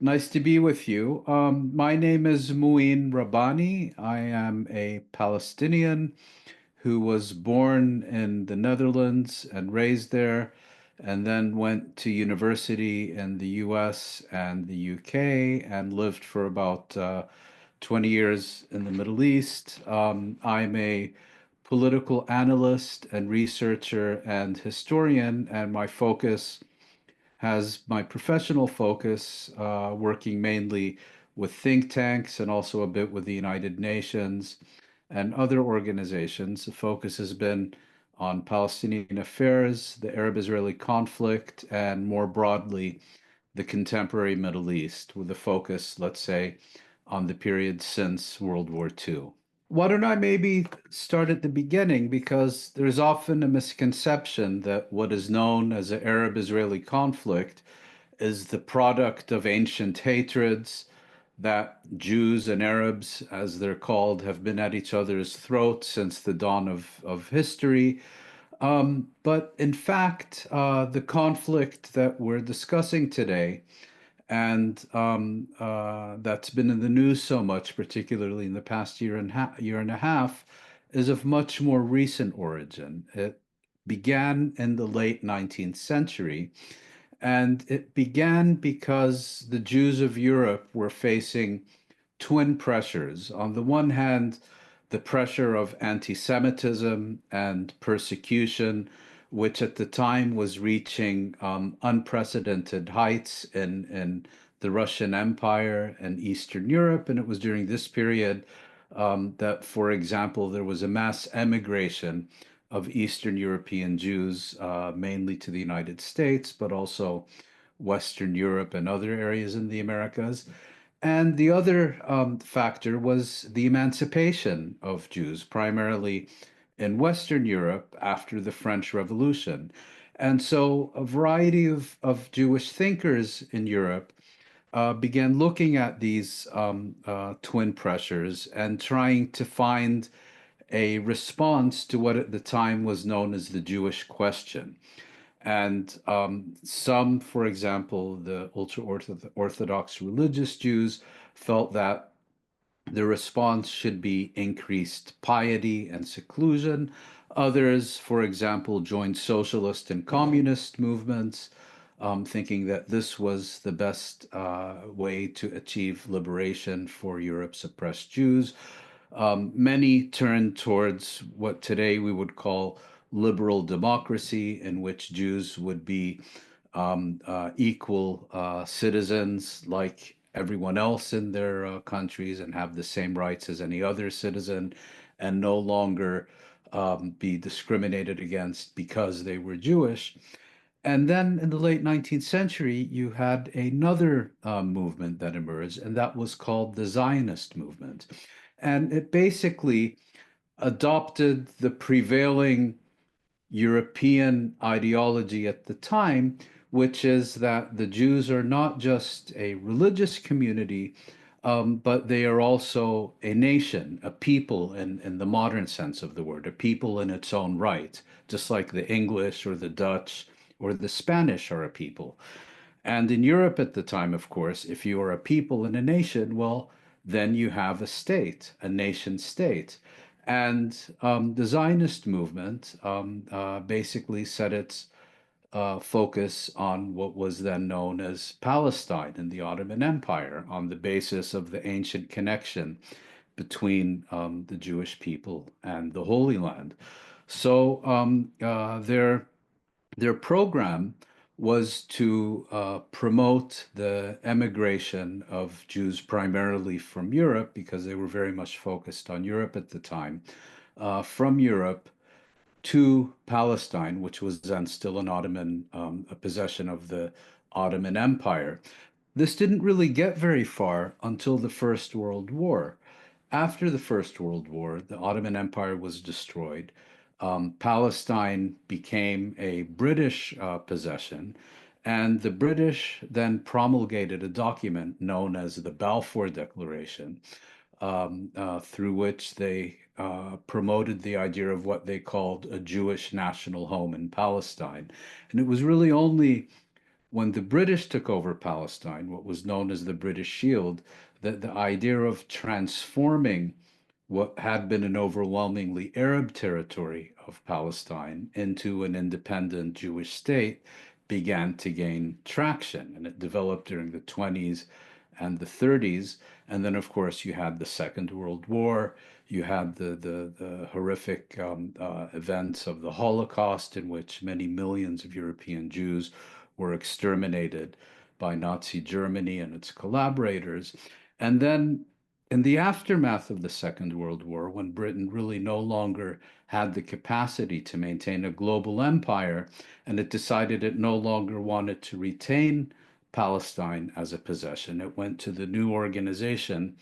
Nice to be with you. My name is Mouin Rabbani. I am a Palestinian who was born in the Netherlands and raised there, and then went to university in the US and the UK and lived for about 20 years in the Middle East. I'm a political analyst and researcher and historian, and my focus has my professional focus working mainly with think tanks and also a bit with the United Nations and other organizations. The focus has been on Palestinian affairs, the Arab-Israeli conflict, and more broadly, the contemporary Middle East, with a focus, let's say, on the period since World War II. Why don't I maybe start at the beginning? Because there's often a misconception that what is known as the Arab-Israeli conflict is the product of ancient hatreds, that Jews and Arabs, as they're called, have been at each other's throats since the dawn of history. But in fact, the conflict that we're discussing today and that's been in the news so much, particularly in the past year and a half, is of much more recent origin. It began in the late 19th century, and it began because the Jews of Europe were facing twin pressures. On the one hand, the pressure of anti-Semitism and persecution, which at the time was reaching unprecedented heights in the Russian Empire and Eastern Europe. And it was during this period that, for example, there was a mass emigration of Eastern European Jews, mainly to the United States, but also Western Europe and other areas in the Americas. And the other factor was the emancipation of Jews, primarily in Western Europe after the French Revolution. And so a variety of Jewish thinkers in Europe began looking at these twin pressures and trying to find a response to what at the time was known as the Jewish question. And some, for example, the ultra-Orthodox religious Jews felt that the response should be increased piety and seclusion. Others, for example, joined socialist and communist movements, thinking that this was the best way to achieve liberation for Europe's oppressed Jews. Many turned towards what today we would call liberal democracy, in which Jews would be equal citizens like everyone else in their countries and have the same rights as any other citizen and no longer be discriminated against because they were Jewish. And then in the late 19th century, you had another movement that emerged, and that was called the Zionist movement. And it basically adopted the prevailing European ideology at the time, which is that the Jews are not just a religious community, but they are also a nation, a people in the modern sense of the word, a people in its own right, just like the English or the Dutch or the Spanish are a people. And in Europe at the time, of course, if you are a people in a nation, well, then you have a state, a nation state. And the Zionist movement basically set its focus on what was then known as Palestine in the Ottoman Empire on the basis of the ancient connection between the Jewish people and the Holy Land. So their program was to promote the emigration of Jews primarily from Europe, because they were very much focused on Europe at the time, from Europe to Palestine, which was then still an Ottoman, a possession of the Ottoman Empire. This didn't really get very far until the First World War. After the First World War, the Ottoman Empire was destroyed. Palestine became a British possession, and the British then promulgated a document known as the Balfour Declaration, through which they promoted the idea of what they called a Jewish national home in Palestine. And it was really only When the British took over Palestine, what was known as the British Shield, that the idea of transforming what had been an overwhelmingly Arab territory of Palestine into an independent Jewish state began to gain traction. And it developed during the 20s and the 30s. And then, of course, you had the Second World War. You had the horrific events of the Holocaust, in which many millions of European Jews were exterminated by Nazi Germany and its collaborators. And then in the aftermath of the Second World War, when Britain really no longer had the capacity to maintain a global empire, and it decided it no longer wanted to retain Palestine as a possession, it went to the new organization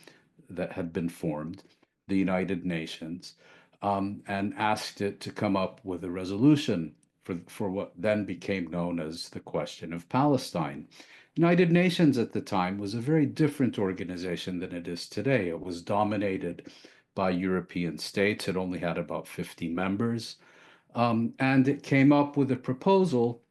that had been formed, the United Nations, and asked it to come up with a resolution for what then became known as the question of Palestine. United Nations at the time was a very different organization than it is today. It was dominated by European states. It only had about 50 members. And it came up with a proposal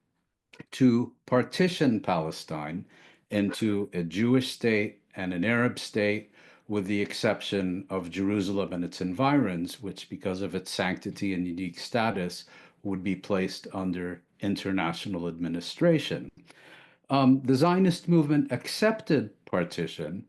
to partition Palestine into a Jewish state and an Arab state, with the exception of Jerusalem and its environs, which, because of its sanctity and unique status, would be placed under international administration. The Zionist movement accepted partition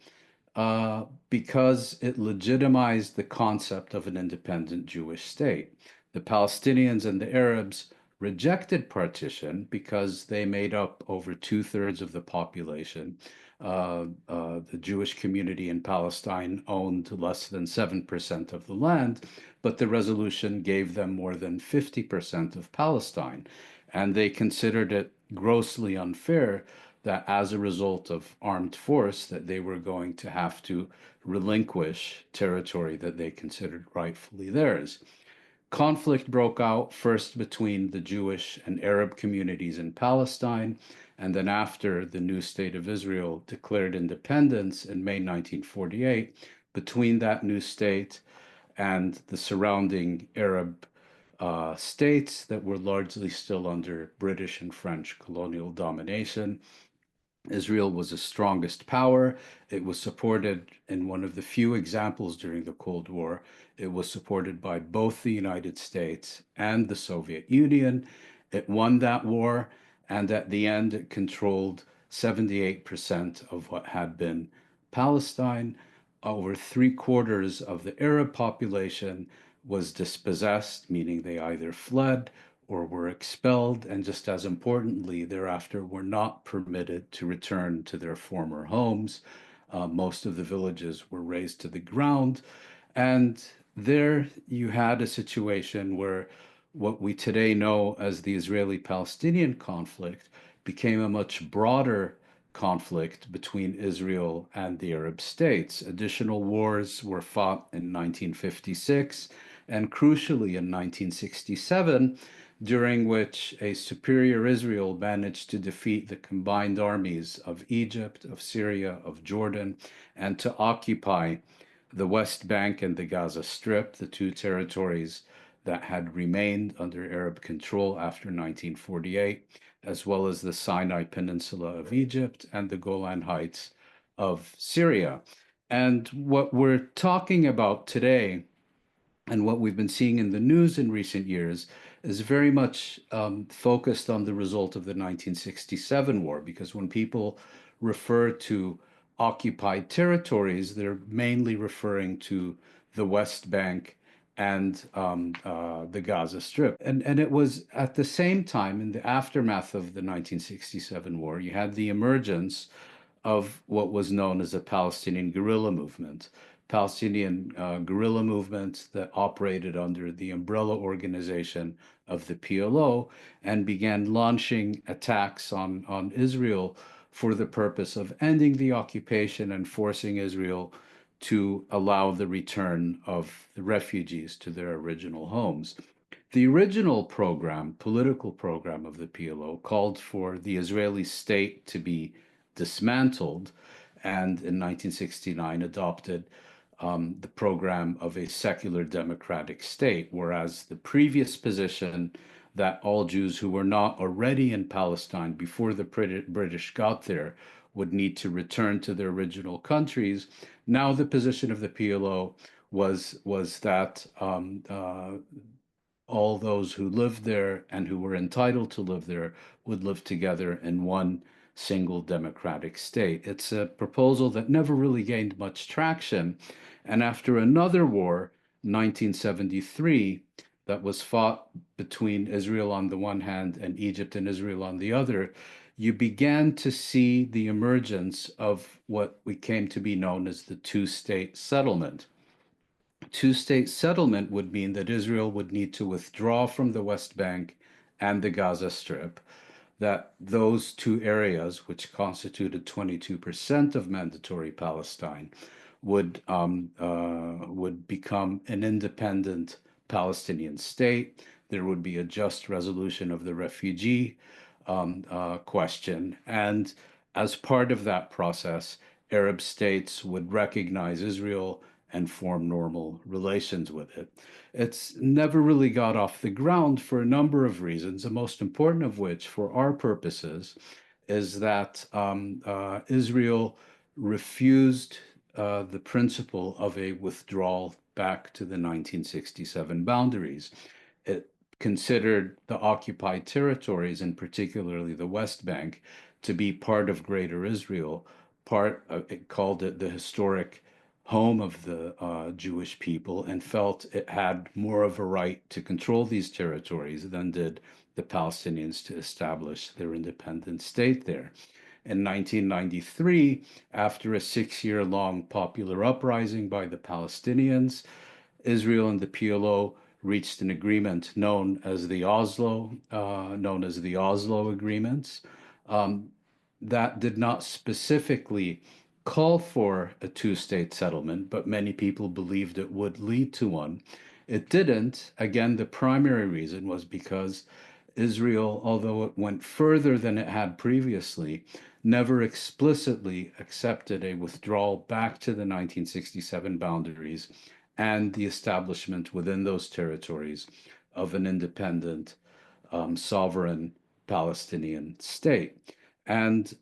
because it legitimized the concept of an independent Jewish state. The Palestinians and the Arabs rejected partition because they made up over two-thirds of the population. The Jewish community in Palestine owned less than 7% of the land, but the resolution gave them more than 50% of Palestine. And they considered it grossly unfair that as a result of armed force that they were going to have to relinquish territory that they considered rightfully theirs. Conflict broke out first between the Jewish and Arab communities in Palestine, and then after the new state of Israel declared independence in May 1948, between that new state and the surrounding Arab states that were largely still under British and French colonial domination. Israel was the strongest power. It was supported in one of the few examples during the Cold War. It was supported by both the United States and the Soviet Union. It won that war, and at the end, it controlled 78% of what had been Palestine. Over three-quarters of the Arab population was dispossessed, meaning they either fled or were expelled, and just as importantly, thereafter were not permitted to return to their former homes. Most of the villages were razed to the ground. And there you had a situation where what we today know as the Israeli-Palestinian conflict became a much broader conflict between Israel and the Arab states. Additional wars were fought in 1956 and crucially in 1967, during which a superior Israel managed to defeat the combined armies of Egypt, of Syria, of Jordan, and to occupy the West Bank and the Gaza Strip, the two territories that had remained under Arab control after 1948, as well as the Sinai Peninsula of Egypt and the Golan Heights of Syria. And what we're talking about today and what we've been seeing in the news in recent years is very much focused on the result of the 1967 war, because when people refer to occupied territories, they're mainly referring to the West Bank and the Gaza Strip. And it was at the same time, in the aftermath of the 1967 war, you had the emergence of what was known as a Palestinian guerrilla movement. Palestinian guerrilla movements that operated under the umbrella organization of the PLO and began launching attacks on Israel for the purpose of ending the occupation and forcing Israel to allow the return of the refugees to their original homes. The original program, political program of the PLO, called for the Israeli state to be dismantled and in 1969 adopted the program of a secular democratic state, whereas the previous position that all Jews who were not already in Palestine before the British got there would need to return to their original countries. Now the position of the PLO was that all those who lived there and who were entitled to live there would live together in one single democratic state. It's a proposal that never really gained much traction. And after another war, 1973, that was fought between Israel on the one hand and Egypt and Israel on the other, you began to see the emergence of what we came to be known as the two-state settlement. Two-state settlement would mean that Israel would need to withdraw from the West Bank and the Gaza Strip, that those two areas, which constituted 22% of mandatory Palestine, would become an independent Palestinian state. There would be a just resolution of the refugee question, and as part of that process, Arab states would recognize Israel and form normal relations with it. It's never really got off the ground for a number of reasons, the most important of which, for our purposes, is that Israel refused the principle of a withdrawal back to the 1967 boundaries. It considered the occupied territories, and particularly the West Bank, to be part of Greater Israel. It called it the historic home of the Jewish people, and felt it had more of a right to control these territories than did the Palestinians to establish their independent state there. In 1993, after a 6-year-long popular uprising by the Palestinians, Israel and the PLO reached an agreement known as the Oslo Agreements. Um, that did not specifically call for a two-state settlement, but many people believed it would lead to one. It didn't. Again, the primary reason was because Israel, although it went further than it had previously, never explicitly accepted a withdrawal back to the 1967 boundaries and the establishment within those territories of an independent, sovereign Palestinian state. And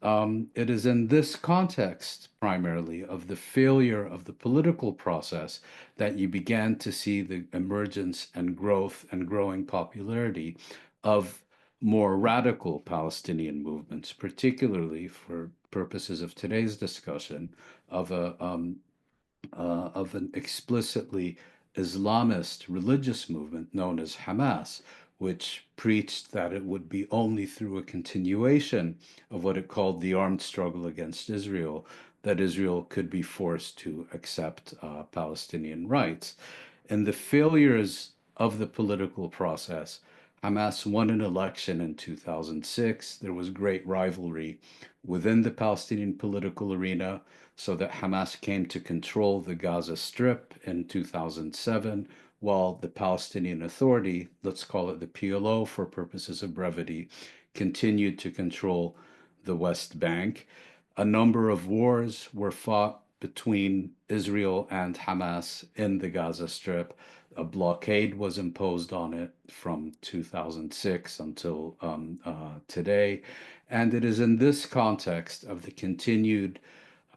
it is in this context, primarily, of the failure of the political process that you began to see the emergence and growth and growing popularity of more radical Palestinian movements, particularly for purposes of today's discussion, of an explicitly Islamist religious movement known as Hamas, which preached that it would be only through a continuation of what it called the armed struggle against Israel that Israel could be forced to accept Palestinian rights. And the failures of the political process, Hamas won an election in 2006. There was great rivalry within the Palestinian political arena, so that Hamas came to control the Gaza Strip in 2007, while the Palestinian Authority, let's call it the PLO for purposes of brevity, continued to control the West Bank. A number of wars were fought between Israel and Hamas in the Gaza Strip. A blockade was imposed on it from 2006 until today. And it is in this context of the continued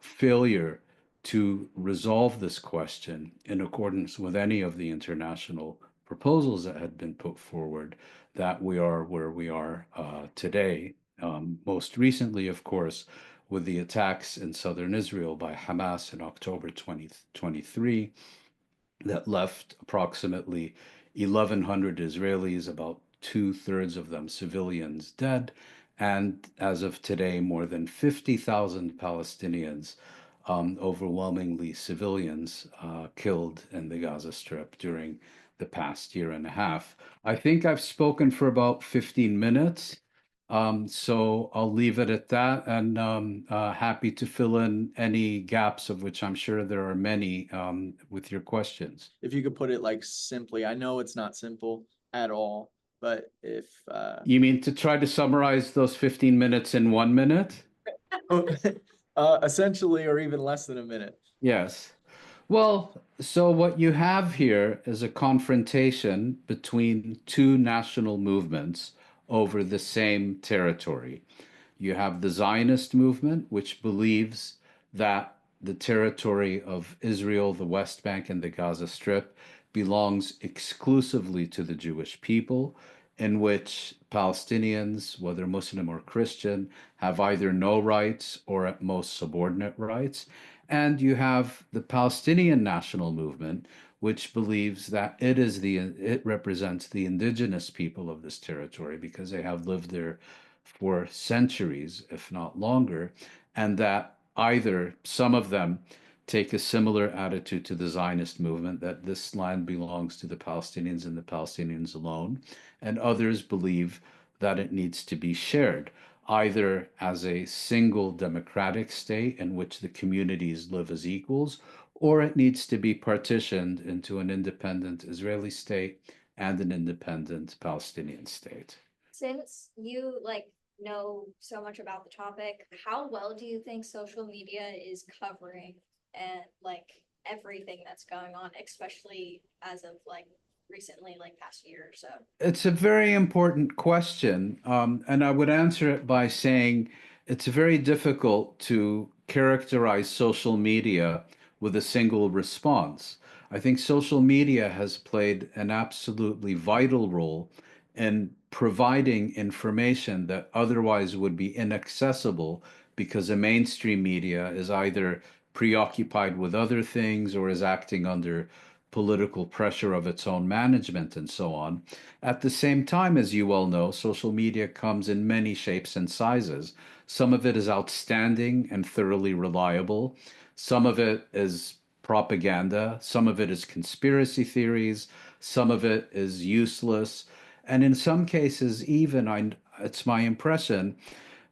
failure to resolve this question in accordance with any of the international proposals that had been put forward that we are where we are today. Most recently, of course, with the attacks in southern Israel by Hamas in October 2023 that left approximately 1,100 Israelis, about two-thirds of them civilians, dead, and as of today, more than 50,000 Palestinians, overwhelmingly civilians, killed in the Gaza Strip during the past year and a half. I think I've spoken for about 15 minutes. So I'll leave it at that, and happy to fill in any gaps, of which I'm sure there are many, with your questions. If you could put it like simply, I know it's not simple at all, but if You mean to try to summarize those 15 minutes in 1 minute? essentially, or even less than a minute. Yes. Well, so what you have here is a confrontation between two national movements over the same territory. You have the Zionist movement, which believes that the territory of Israel, the West Bank, and the Gaza Strip belongs exclusively to the Jewish people, in which Palestinians, whether Muslim or Christian, have either no rights or at most subordinate rights. And you have the Palestinian national movement, which believes that it represents the indigenous people of this territory because they have lived there for centuries, if not longer, and that either some of them take a similar attitude to the Zionist movement that this land belongs to the Palestinians and the Palestinians alone, and others believe that it needs to be shared, either as a single democratic state in which the communities live as equals, or it needs to be partitioned into an independent Israeli state and an independent Palestinian state. Since you know so much about the topic, how well do you think social media is covering and everything that's going on, especially as of recently, past year or so? It's a very important question, and I would answer it by saying it's very difficult to characterize social media with a single response. I think social media has played an absolutely vital role in providing information that otherwise would be inaccessible because the mainstream media is either preoccupied with other things or is acting under political pressure of its own management and so on. At the same time, as you well know, social media comes in many shapes and sizes. Some of it is outstanding and thoroughly reliable. Some of it is propaganda. Some of it is conspiracy theories. Some of it is useless. And in some cases, it's my impression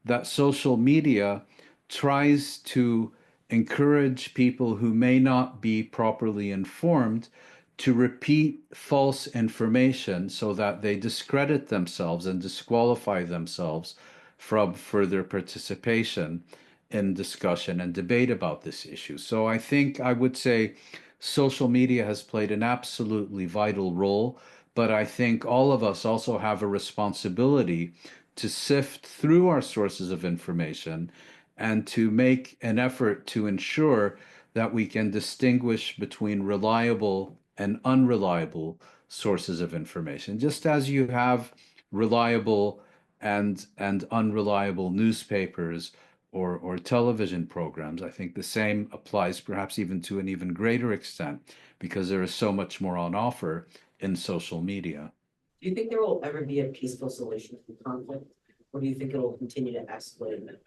that social media tries to encourage people who may not be properly informed to repeat false information so that they discredit themselves and disqualify themselves from further participation in discussion and debate about this issue. So I think I would say social media has played an absolutely vital role, but I think all of us also have a responsibility to sift through our sources of information and to make an effort to ensure that we can distinguish between reliable and unreliable sources of information. Just as you have reliable and unreliable newspapers or television programs, I think the same applies perhaps even to an even greater extent because there is so much more on offer in social media. Do you think there will ever be a peaceful solution to conflict? Or do you think it will continue to escalate to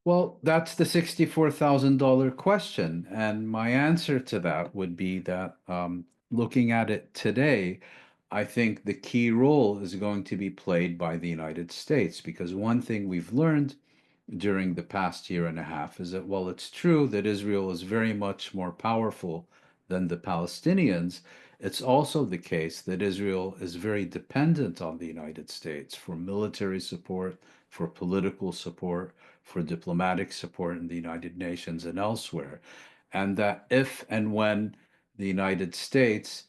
Well, that's the $64,000 question. And my answer to that would be that looking at it today, I think the key role is going to be played by the United States because one thing we've learned during the past year and a half is that while it's true that Israel is very much more powerful than the Palestinians, it's also the case that Israel is very dependent on the United States for military support, for political support, for diplomatic support in the United Nations and elsewhere. And that if and when the United States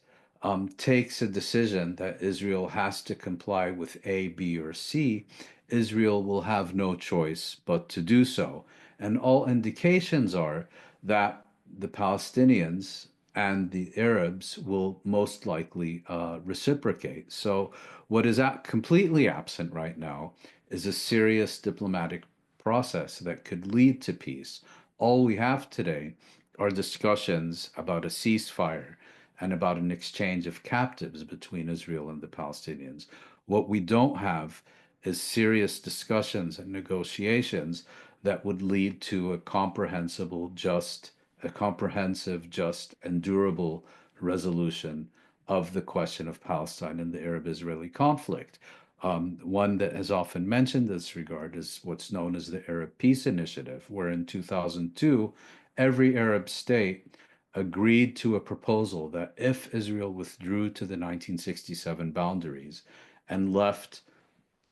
takes a decision that Israel has to comply with A, B, or C, Israel will have no choice but to do so. And all indications are that the Palestinians and the Arabs will most likely reciprocate. So, what is completely absent right now is a serious diplomatic process that could lead to peace. All we have today are discussions about a ceasefire and about an exchange of captives between Israel and the Palestinians. What we don't have is serious discussions and negotiations that would lead to a comprehensive, just, and durable resolution of the question of Palestine and the Arab-Israeli conflict. One that has often mentioned this regard is what's known as the Arab Peace Initiative, where in 2002, every Arab state agreed to a proposal that if Israel withdrew to the 1967 boundaries and left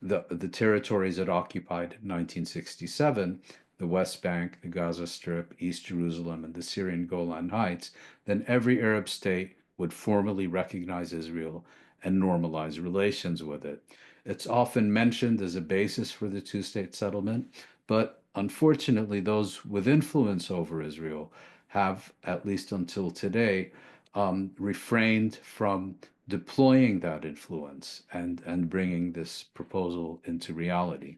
the territories it occupied in 1967, the West Bank, the Gaza Strip, East Jerusalem, and the Syrian Golan Heights, then every Arab state would formally recognize Israel and normalize relations with it. It's often mentioned as a basis for the two-state settlement, but unfortunately, those with influence over Israel have, at least until today, refrained from deploying that influence and bringing this proposal into reality.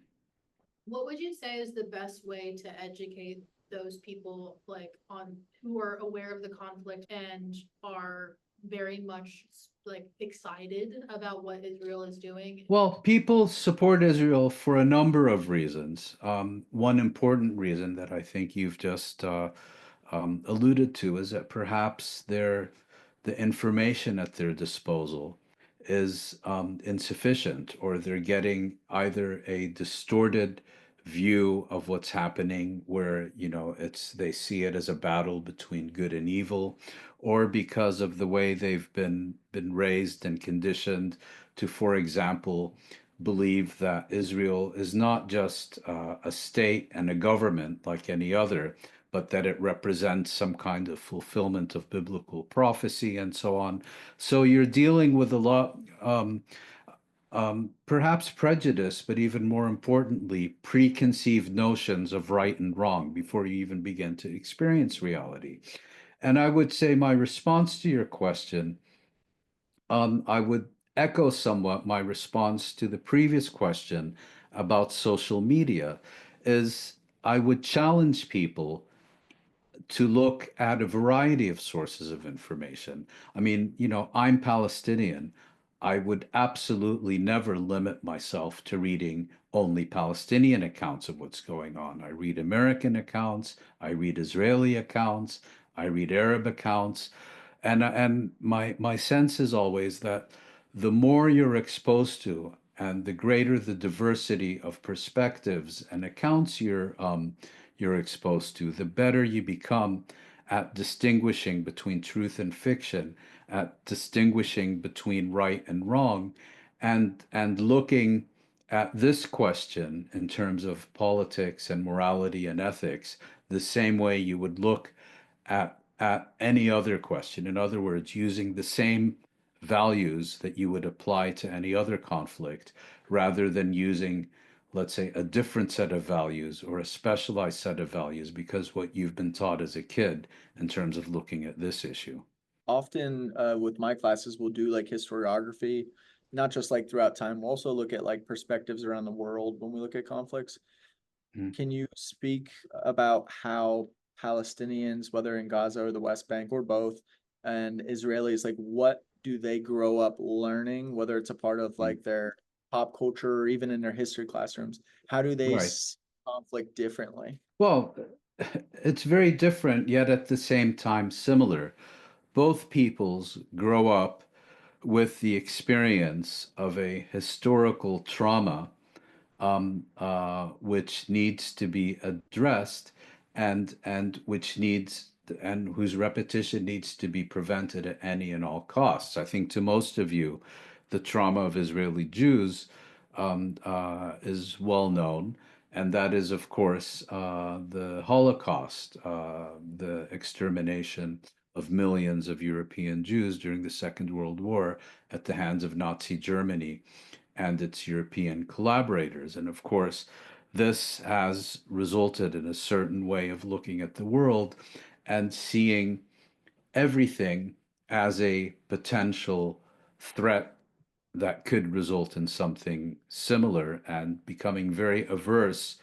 What would you say is the best way to educate those people, like, on who are aware of the conflict and are very much like excited about what Israel is doing? Well, people support Israel for a number of reasons. One important reason that I think you've just alluded to is that perhaps the information at their disposal is insufficient, or they're getting either a distorted view of what's happening, where they see it as a battle between good and evil, or because of the way they've been raised and conditioned to, for example, believe that Israel is not just a state and a government like any other, but that it represents some kind of fulfillment of biblical prophecy and so on. So you're dealing with a lot, perhaps prejudice, but even more importantly, preconceived notions of right and wrong before you even begin to experience reality. And I would say my response to your question, I would echo somewhat my response to the previous question about social media, is I would challenge people to look at a variety of sources of information. I mean, I'm Palestinian. I would absolutely never limit myself to reading only Palestinian accounts of what's going on. I read American accounts, I read Israeli accounts, I read Arab accounts, and my sense is always that the more you're exposed to and the greater the diversity of perspectives and accounts you're exposed to, the better you become at distinguishing between truth and fiction, at distinguishing between right and wrong, and looking at this question in terms of politics and morality and ethics the same way you would look at any other question. In other words, using the same values that you would apply to any other conflict, rather than using, let's say, a different set of values or a specialized set of values because what you've been taught as a kid in terms of looking at this issue. Often with my classes, we'll do like historiography, not just like throughout time. We'll also look at like perspectives around the world when we look at conflicts. Mhm. Can you speak about how Palestinians, whether in Gaza or the West Bank or both, and Israelis, like what do they grow up learning, whether it's a part of like their pop culture or even in their history classrooms? How do they Right. see conflict differently? Well, it's very different, yet at the same time similar. Both peoples grow up with the experience of a historical trauma, which needs to be addressed, and which needs and whose repetition needs to be prevented at any and all costs. I think to most of you, the trauma of Israeli Jews is well known, and that is, of course, the Holocaust, the extermination of millions of European Jews during the Second World War at the hands of Nazi Germany and its European collaborators. And of course, this has resulted in a certain way of looking at the world and seeing everything as a potential threat that could result in something similar, and becoming very averse,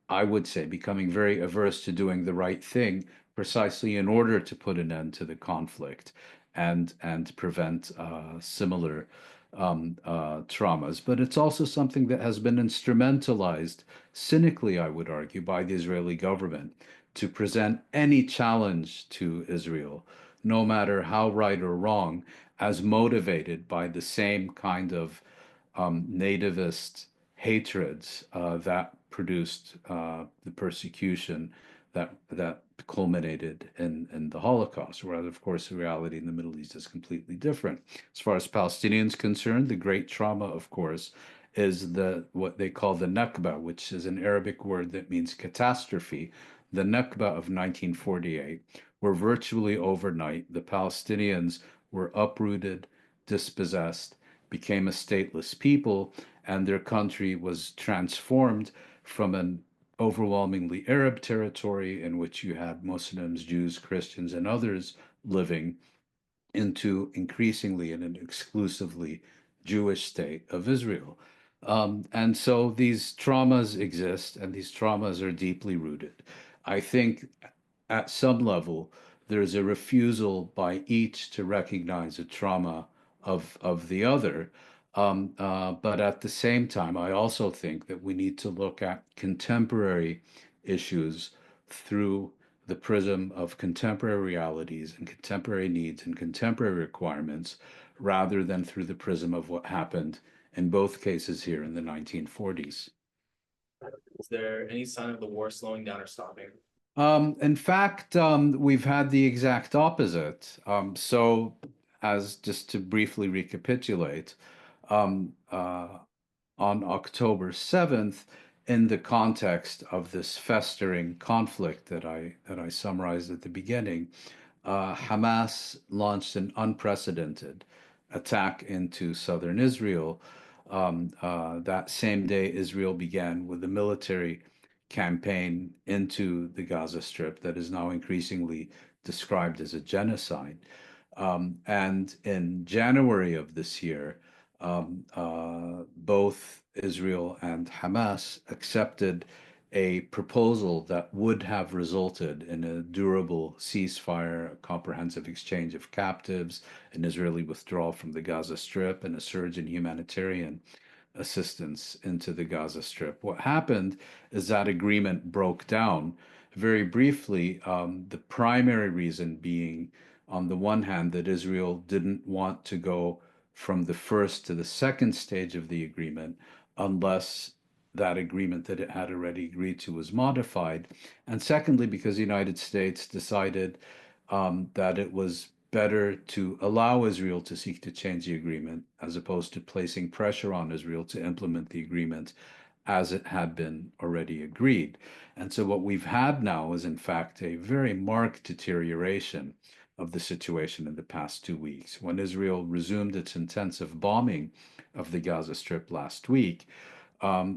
I would say, becoming very averse to doing the right thing precisely in order to put an end to the conflict and prevent similar traumas. But it's also something that has been instrumentalized, cynically, I would argue, by the Israeli government to present any challenge to Israel, no matter how right or wrong, as motivated by the same kind of nativist hatreds that produced the persecution that culminated in the Holocaust. Whereas, of course, the reality in the Middle East is completely different. As far as Palestinians concerned, the great trauma, of course, is what they call the Nakba, which is an Arabic word that means catastrophe. The Nakba of 1948, where virtually overnight the Palestinians were uprooted, dispossessed, became a stateless people, and their country was transformed from an overwhelmingly Arab territory in which you had Muslims, Jews, Christians, and others living into increasingly an exclusively Jewish state of Israel. And so these traumas exist, and these traumas are deeply rooted. I think at some level, there's a refusal by each to recognize a trauma of the other. But at the same time, I also think that we need to look at contemporary issues through the prism of contemporary realities and contemporary needs and contemporary requirements rather than through the prism of what happened in both cases here in the 1940s. Is there any sign of the war slowing down or stopping? In fact, we've had the exact opposite. So, as just to briefly recapitulate, um, uh, on October 7th, in the context of this festering conflict that I summarized at the beginning, Hamas launched an unprecedented attack into southern Israel. That same day, Israel began with a military campaign into the Gaza Strip that is now increasingly described as a genocide. And in January of this year, both Israel and Hamas accepted a proposal that would have resulted in a durable ceasefire, a comprehensive exchange of captives, an Israeli withdrawal from the Gaza Strip, and a surge in humanitarian assistance into the Gaza Strip. What happened is that agreement broke down very briefly, the primary reason being, on the one hand, that Israel didn't want to go from the first to the second stage of the agreement unless that agreement that it had already agreed to was modified. And secondly, because the United States decided that it was better to allow Israel to seek to change the agreement as opposed to placing pressure on Israel to implement the agreement as it had been already agreed. And so what we've had now is, in fact, a very marked deterioration of the situation in the past 2 weeks. When Israel resumed its intensive bombing of the Gaza Strip last week,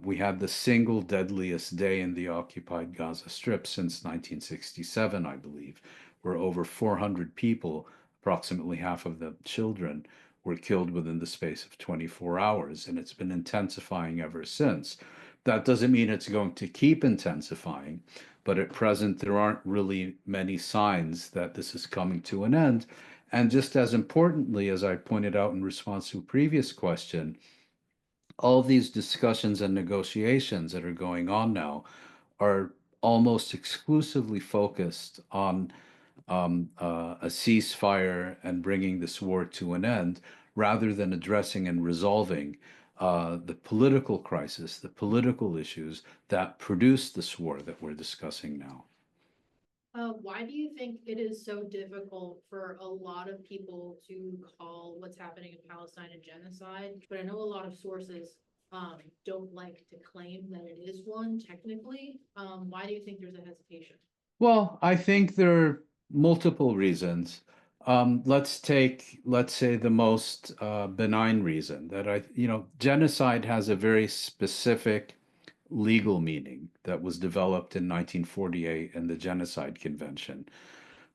we had the single deadliest day in the occupied Gaza Strip since 1967, I believe, where over 400 people, approximately half of them children, were killed within the space of 24 hours, and it's been intensifying ever since. That doesn't mean it's going to keep intensifying, but at present, there aren't really many signs that this is coming to an end. And just as importantly, as I pointed out in response to a previous question, all these discussions and negotiations that are going on now are almost exclusively focused on a ceasefire and bringing this war to an end, rather than addressing and resolving the political crisis, the political issues that produced this war that we're discussing now. Why do you think it is so difficult for a lot of people to call what's happening in Palestine a genocide? But I know a lot of sources don't like to claim that it is one technically. Why do you think there's a hesitation? Well, I think there are multiple reasons. Let's say, the most benign reason that genocide has a very specific legal meaning that was developed in 1948 in the Genocide Convention.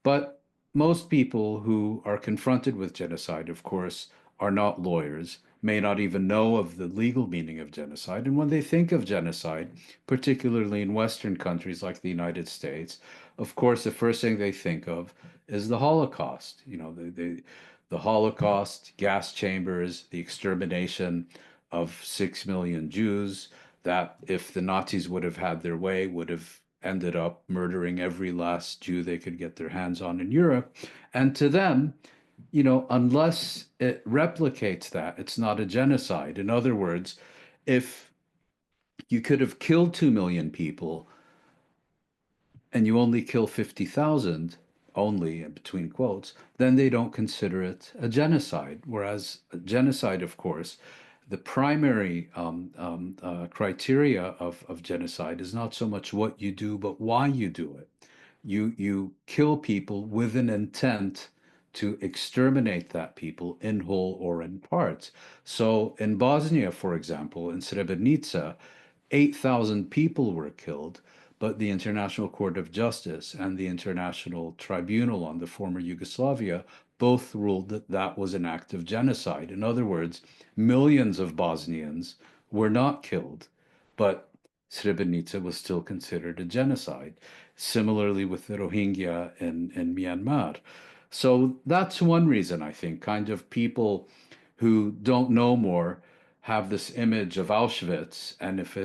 But most people who are confronted with genocide, of course, are not lawyers, may not even know of the legal meaning of genocide. And when they think of genocide, particularly in Western countries like the United States, of course, the first thing they think of is the Holocaust. The Holocaust, gas chambers, the extermination of 6 million Jews, that if the Nazis would have had their way, would have ended up murdering every last Jew they could get their hands on in Europe. And to them, unless it replicates that, it's not a genocide. In other words, if you could have killed 2 million people and you only kill 50,000, only in between quotes, then they don't consider it a genocide. Whereas a genocide, of course, the primary criteria of genocide is not so much what you do, but why you do it. You kill people with an intent to exterminate that people in whole or in parts. So in Bosnia, for example, in Srebrenica, 8,000 people were killed, but the International Court of Justice and the International Tribunal on the former Yugoslavia both ruled that that was an act of genocide. In other words, millions of Bosnians were not killed, but Srebrenica was still considered a genocide. Similarly with the Rohingya in Myanmar. So that's one reason, I think, kind of people who don't know more have this image of Auschwitz, and if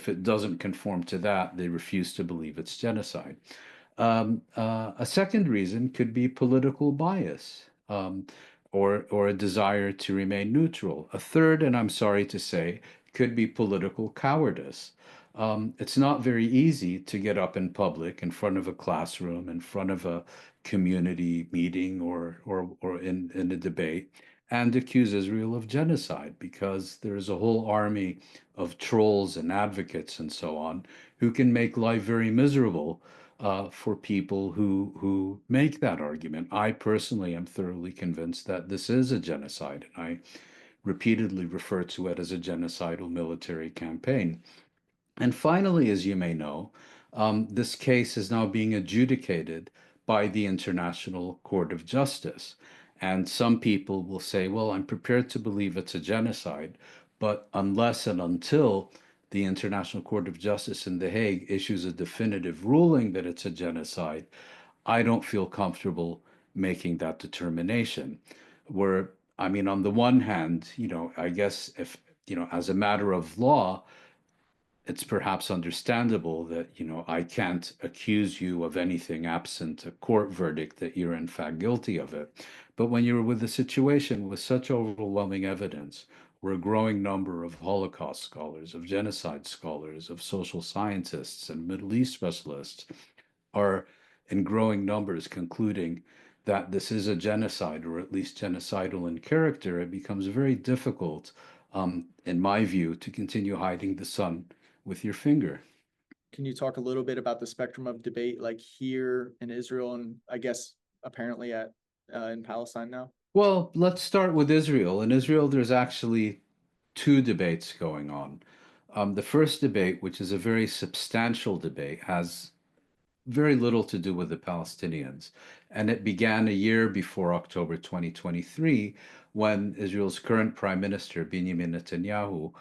it doesn't conform to that, they refuse to believe it's genocide. A second reason could be political bias, or a desire to remain neutral. A third, and I'm sorry to say, could be political cowardice. It's not very easy to get up in public, in front of a classroom, in front of a community meeting, or in a debate, and accuse Israel of genocide, because there is a whole army of trolls and advocates and so on who can make life very miserable for people who make that argument. I personally am thoroughly convinced that this is a genocide, and I repeatedly refer to it as a genocidal military campaign. And finally, as you may know, this case is now being adjudicated by the International Court of Justice. And some people will say, well, I'm prepared to believe it's a genocide, but unless and until the International Court of Justice in The Hague issues a definitive ruling that it's a genocide, I don't feel comfortable making that determination. Where, I mean, on the one hand, I guess if, as a matter of law, it's perhaps understandable that, I can't accuse you of anything absent a court verdict that you're in fact guilty of it. But when you're with a situation with such overwhelming evidence, where a growing number of Holocaust scholars, of genocide scholars, of social scientists, and Middle East specialists are in growing numbers concluding that this is a genocide, or at least genocidal in character, it becomes very difficult, in my view, to continue hiding the sun with your finger. Can you talk a little bit about the spectrum of debate, like here in Israel and I guess apparently in Palestine now? Well, let's start with Israel. In Israel, there's actually two debates going on. The first debate, which is a very substantial debate, has very little to do with the Palestinians. And it began a year before October 2023, when Israel's current Prime Minister, Benjamin Netanyahu,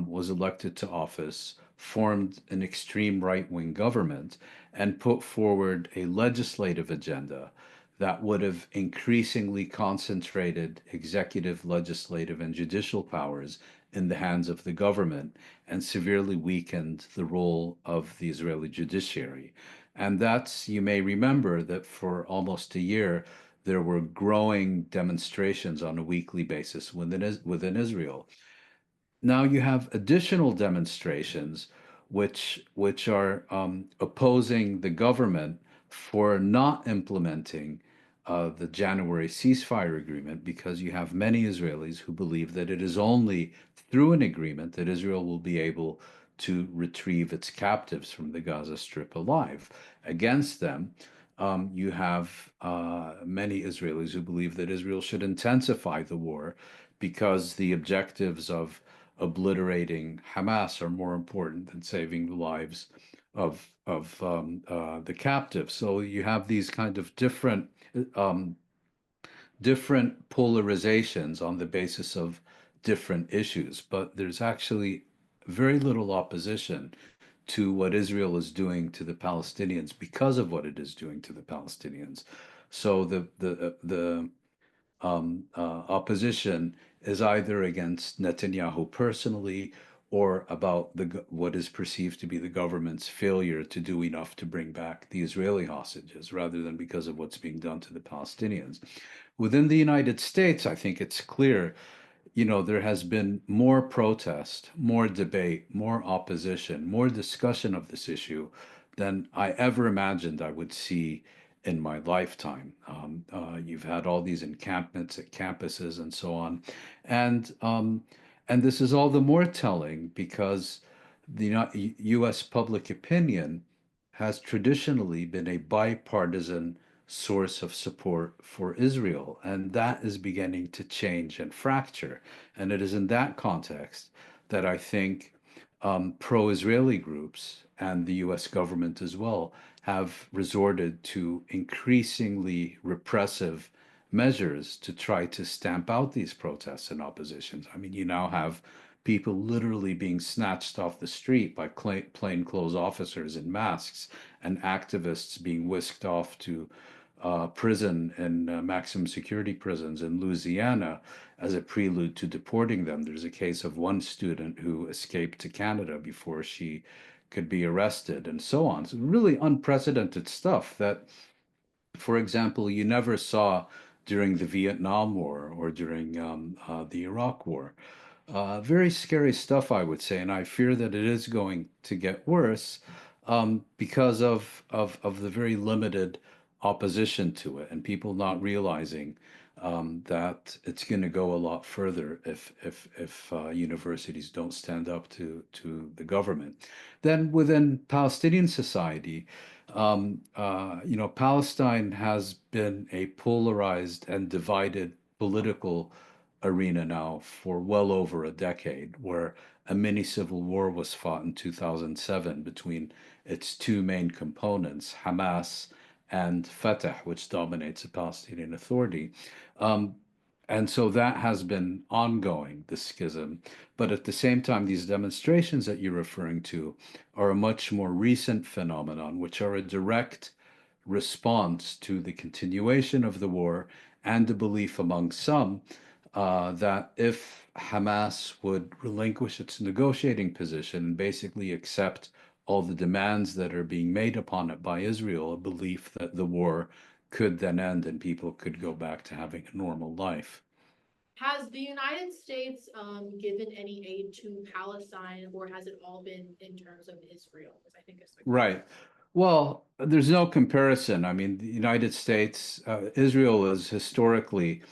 was elected to office, formed an extreme right-wing government, and put forward a legislative agenda that would have increasingly concentrated executive, legislative, and judicial powers in the hands of the government, and severely weakened the role of the Israeli judiciary. And that's, you may remember that for almost a year, there were growing demonstrations on a weekly basis within Israel. Now you have additional demonstrations which are opposing the government for not implementing the January ceasefire agreement, because you have many Israelis who believe that it is only through an agreement that Israel will be able to retrieve its captives from the Gaza Strip alive. Against them, you have many Israelis who believe that Israel should intensify the war, because the objectives of obliterating Hamas are more important than saving the lives of the captives. So you have these kind of um, different polarizations on the basis of different issues, but there's actually very little opposition to what Israel is doing to the Palestinians because of what it is doing to the Palestinians. So the opposition is either against Netanyahu personally, or about what is perceived to be the government's failure to do enough to bring back the Israeli hostages, rather than because of what's being done to the Palestinians. Within the United States, I think it's clear, there has been more protest, more debate, more opposition, more discussion of this issue than I ever imagined I would see in my lifetime. You've had all these encampments at campuses and so on. And And this is all the more telling because the U.S. public opinion has traditionally been a bipartisan source of support for Israel, and that is beginning to change and fracture. And it is in that context that I think pro-Israeli groups and the U.S. government as well have resorted to increasingly repressive measures to try to stamp out these protests and oppositions. I mean, you now have people literally being snatched off the street by plainclothes officers in masks and activists being whisked off to prison in maximum security prisons in Louisiana as a prelude to deporting them. There's a case of one student who escaped to Canada before she could be arrested, and so on. So really unprecedented stuff that, for example, you never saw during the Vietnam War or during the Iraq War. Very scary stuff, I would say, and I fear that it is going to get worse because of the very limited opposition to it, and people not realizing that it's going to go a lot further if universities don't stand up to the government. Then within Palestinian society, Palestine has been a polarized and divided political arena now for well over a decade, where a mini civil war was fought in 2007 between its two main components, Hamas and Fatah, which dominates the Palestinian Authority. Um, and so that has been ongoing, the schism. But at the same time, these demonstrations that you're referring to are a much more recent phenomenon, which are a direct response to the continuation of the war and the belief among some that if Hamas would relinquish its negotiating position and basically accept all the demands that are being made upon it by Israel, a belief that the war could then end and people could go back to having a normal life. Has the United States given any aid to Palestine, or has it all been in terms of Israel? Because I think it's like Right. Well, there's no comparison. I mean, the United States, Israel is historically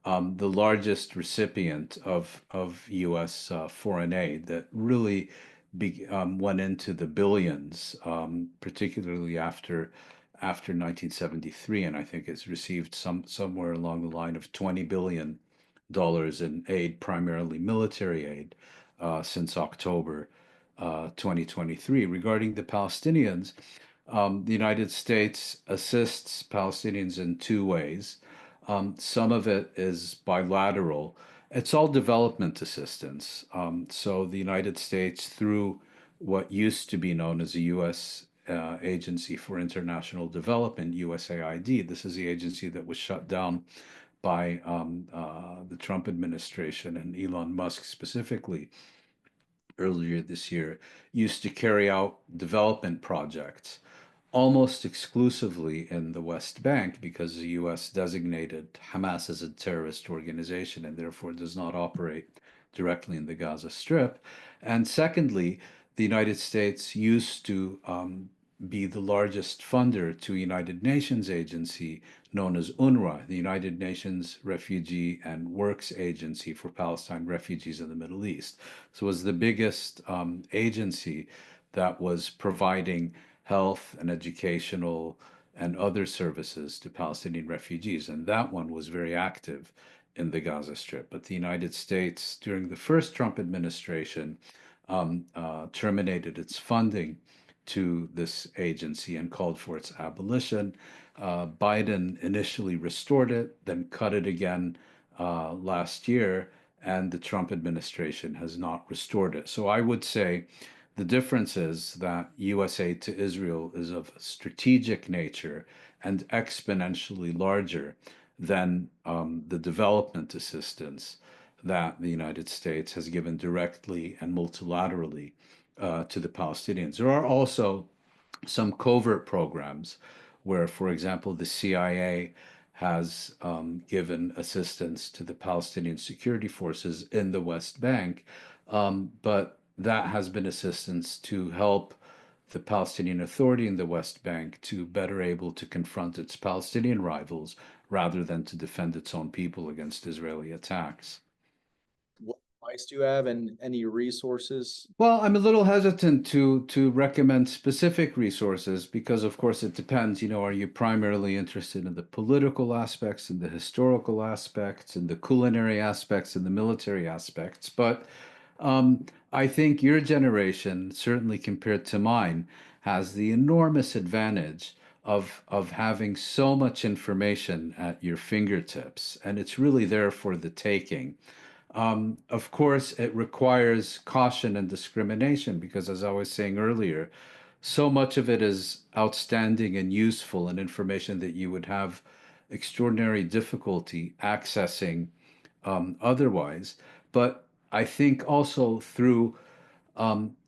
the largest recipient of U.S. Foreign aid that really went into the billions, particularly after 1973, and I think it's received somewhere along the line of $20 billion in aid, primarily military aid, since October 2023. Regarding the Palestinians, the United States assists Palestinians in two ways. Some of it is bilateral. It's all development assistance. So the United States, through what used to be known as the U.S. Agency for International Development, USAID, this is the agency that was shut down by the Trump administration and Elon Musk specifically earlier this year, used to carry out development projects almost exclusively in the West Bank because the US designated Hamas as a terrorist organization and therefore does not operate directly in the Gaza Strip. And secondly, the United States used to be the largest funder to a United Nations agency known as UNRWA, the United Nations Refugee and Works Agency for Palestine refugees in the Middle East. So it was the biggest agency that was providing health and educational and other services to Palestinian refugees. And that one was very active in the Gaza Strip. But the United States, during the first Trump administration, terminated its funding to this agency and called for its abolition. Biden initially restored it, then cut it again last year, and the Trump administration has not restored it. So I would say the difference is that U.S. aid to Israel is of a strategic nature and exponentially larger than the development assistance that the United States has given directly and multilaterally to the Palestinians. There are also some covert programs where, for example, the CIA has given assistance to the Palestinian security forces in the West Bank, but that has been assistance to help the Palestinian Authority in the West Bank to better able to confront its Palestinian rivals rather than to defend its own people against Israeli attacks. advice do you have and any resources? Well, I'm a little hesitant to recommend specific resources because, of course, it depends. Are you primarily interested in the political aspects and the historical aspects and the culinary aspects and the military aspects? But I think your generation, certainly compared to mine, has the enormous advantage of having so much information at your fingertips, and it's really there for the taking. Of course, it requires caution and discrimination because, as I was saying earlier, so much of it is outstanding and useful and information that you would have extraordinary difficulty accessing otherwise. But I think also through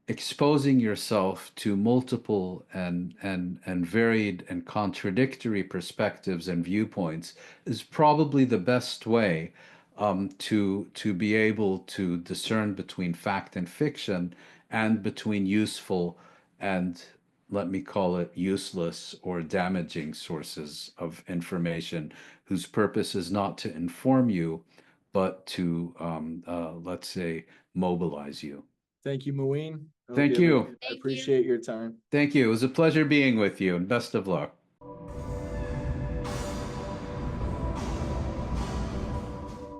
exposing yourself to multiple and varied and contradictory perspectives and viewpoints is probably the best way to be able to discern between fact and fiction and between useful and, let me call it, useless or damaging sources of information whose purpose is not to inform you, but to, let's say, mobilize you. Thank you, Mouin. I hope Thank have a you. good- I Thank you. appreciate your time. Thank you. It was a pleasure being with you, and best of luck.